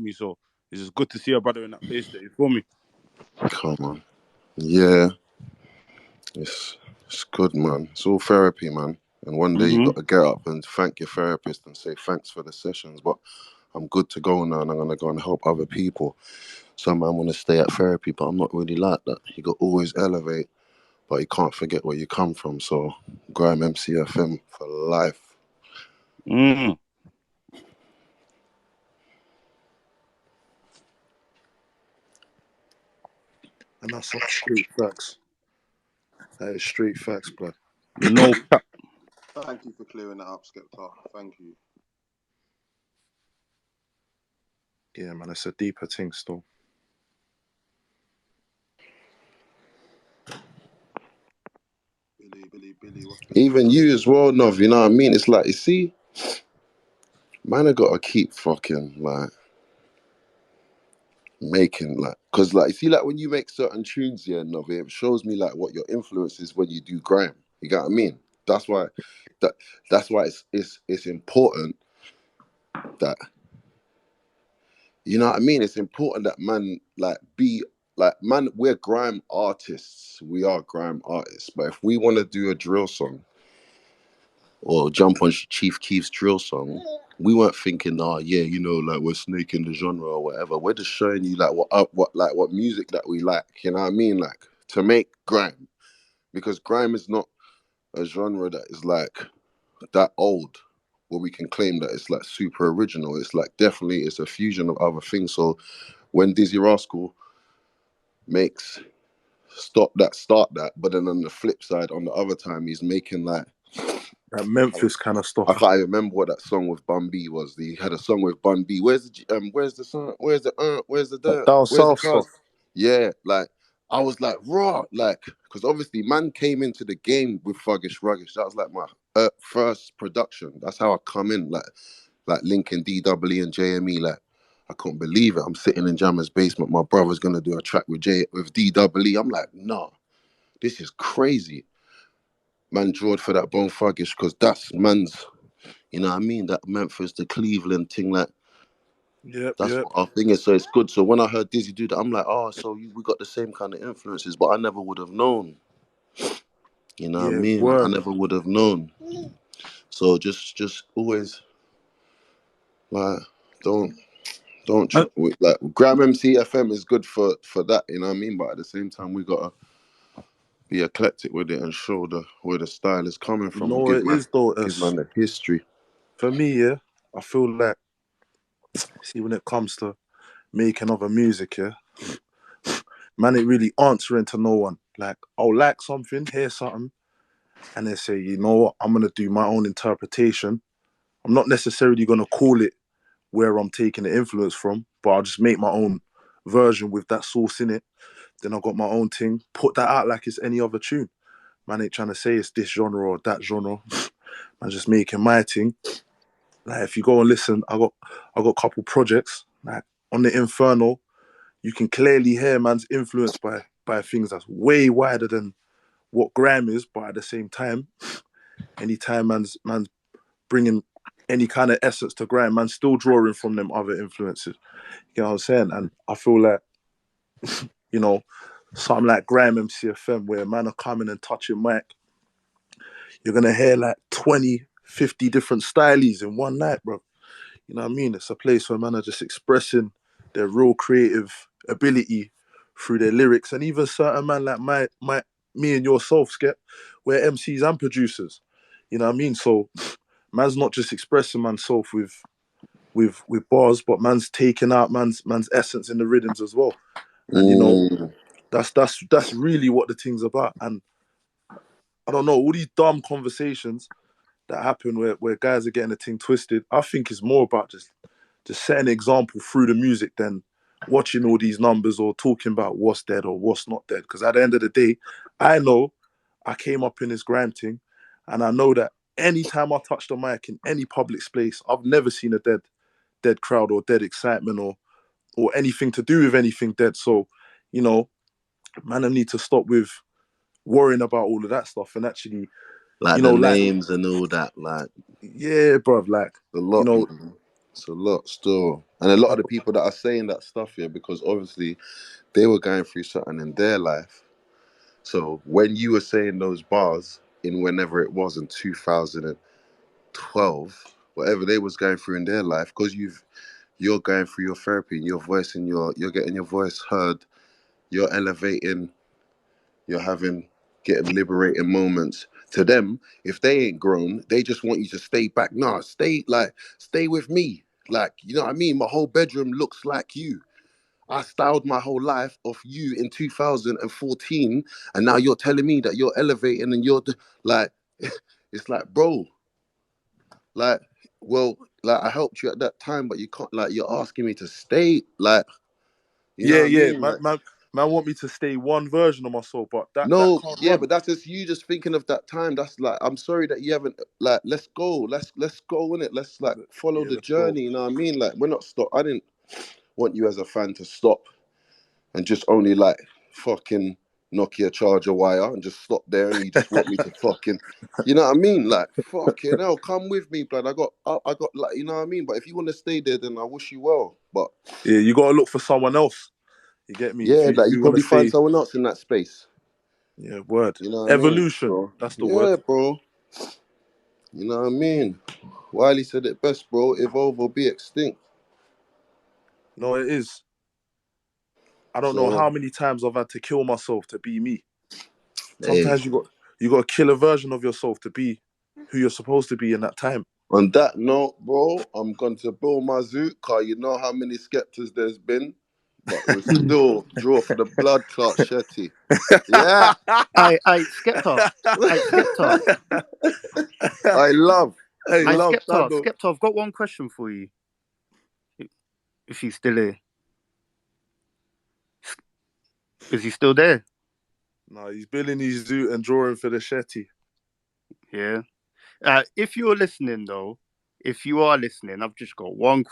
me. So it's just good to see a brother in that place there. You feel me? Come on. Yeah, it's good, man. It's all therapy, man. And one day you got to get up and thank your therapist and say thanks for the sessions. But I'm good to go now, and I'm gonna go and help other people. Some man want to stay at therapy, but I'm not really like that. You got to always elevate, but you can't forget where you come from. So, Grime MCFM for life. Mm. And that's some street facts. That is street facts, blood. No cap. Thank you for clearing that up, SKEPTA. Thank you. Yeah, man, it's a deeper thing still. Billy. Even you as well, Nov, you know what I mean? It's like, you see, man, I got to keep fucking, like, making, like, because, like, you see, like, when you make certain tunes, yeah, Nov, it shows me, like, what your influence is when you do grime. You get what I mean? That's why it's important that, you know what I mean? It's important that man, like, be, like, man, we're grime artists. We are grime artists. But if we want to do a drill song or jump on Chief Keef's drill song, we weren't thinking, oh, yeah, you know, like, we're snaking the genre or whatever. We're just showing you, like, what music that we like, you know what I mean? Like, to make grime. Because grime is not a genre that is, like, that old, where we can claim that it's like super original. It's like definitely it's a fusion of other things. So when Dizzy Rascal makes start that, but then on the flip side, on the other time, he's making like that Memphis kind of stuff. I can't even remember what that song with Bun B was. He had a song with Bun B. Where's the song? Where's the Down south cars? stuff. Yeah, like I was like raw, like because obviously man came into the game with Thuggish Ruggish. That was like my first production. That's how I come in, like linking DWE and JME. Like I couldn't believe it. I'm sitting in Jammer's basement. My brother's gonna do a track with DWE. I'm like, nah, this is crazy. Man drawed for that Bone Thuggish because that's man's, you know what I mean? That Memphis to Cleveland thing, like that's what our thing is. So it's good. So when I heard Dizzy do that, I'm like, oh, so we got the same kind of influences, but I never would have known. You know what I mean? I never would have known. So just always like don't like Grime MCFM is good for that, you know what I mean? But at the same time, we gotta be eclectic with it and show where the style is coming from. No, it is though. Give man the history. For me, yeah, I feel like, see, when it comes to making other music, yeah, man, it really answering to no one. Like, I'll like something, hear something, and they say, you know what, I'm gonna do my own interpretation. I'm not necessarily gonna call it where I'm taking the influence from, but I'll just make my own version with that source in it. Then I got my own thing, put that out like it's any other tune. Man ain't trying to say it's this genre or that genre. I'm just making my thing. Like if you go and listen, I got a couple projects. Like on the Inferno, you can clearly hear man's influenced by things that's way wider than what grime is, but at the same time, anytime man's bringing any kind of essence to grime, man's still drawing from them other influences. You know what I'm saying? And I feel like, you know, something like Grime MCFM, where man are coming and touching mic, you're going to hear like 20, 50 different stylies in one night, bro. You know what I mean? It's a place where man are just expressing their real creative ability through their lyrics. And even certain man like me and yourself, Skep, we're MCs and producers. You know what I mean? So man's not just expressing manself with bars, but man's taking out man's essence in the rhythms as well. And you know, that's really what the thing's about. And I don't know, all these dumb conversations that happen where guys are getting the thing twisted, I think it's more about just setting an example through the music than watching all these numbers or talking about what's dead or what's not dead. Because at the end of the day, I know I came up in this grime thing, and I know that anytime I touch the mic in any public space, I've never seen a dead crowd or dead excitement or anything to do with anything dead. So, you know, man, I need to stop with worrying about all of that stuff and actually, like, you know, the names and all that, like, yeah, bruv, like, a lot, you know, It's a lot still. And a lot of the people that are saying that stuff here, because obviously they were going through something in their life. So when you were saying those bars in whenever it was in 2012, whatever they was going through in their life, because you're going through your therapy and your voice and you're getting your voice heard, you're elevating, you're getting liberating moments. To them, if they ain't grown, they just want you to stay back. Nah, stay with me. Like, you know what I mean? My whole bedroom looks like you. I styled my whole life off you in 2014, and now you're telling me that you're elevating and like, it's like, bro, like, well, like I helped you at that time, but you can't, like, you're asking me to stay, like, you know Yeah, what I yeah. mean? Like, Man want me to stay one version of myself, but that no, can't yeah, run. but that's just you just thinking of that time. That's like, I'm sorry that you haven't, like, let's go, let's go in it. Let's like follow Yeah, the let's go. journey. You know what I mean? Like, we're not stop. I didn't want you as a fan to stop and just only like fucking Nokia charger wire and just stop there, and you just want me to fucking, you know what I mean? Like, fucking hell, come with me, blood. I got like, you know what I mean? But if you want to stay there, then I wish you well. But Yeah, you gotta look for someone else. You get me? yeah, If like you you want to probably find stay, someone else in that space. yeah, word. You know what I mean, Evolution. bro? That's the word. Yeah, bro. You know what I mean? Wiley said it best, bro. Evolve or be extinct. No, it is. I don't know So, how many times I've had to kill myself to be me. hey, Sometimes you got to kill a version of yourself to be who you're supposed to be in that time. on that note, bro, I'm going to build my zoo, car. You know how many skeptas there's been, but we're still draw for the blood clot, Shetty. Yeah. I Skepta. I Skepta. I love. Hey, I love Skepta. Sando. Skepta, I've got one question for you. If he's still here. Is he still there? No, he's building his zoo and drawing for the Shetty. Yeah. If you're listening though, if you are listening, I've just got one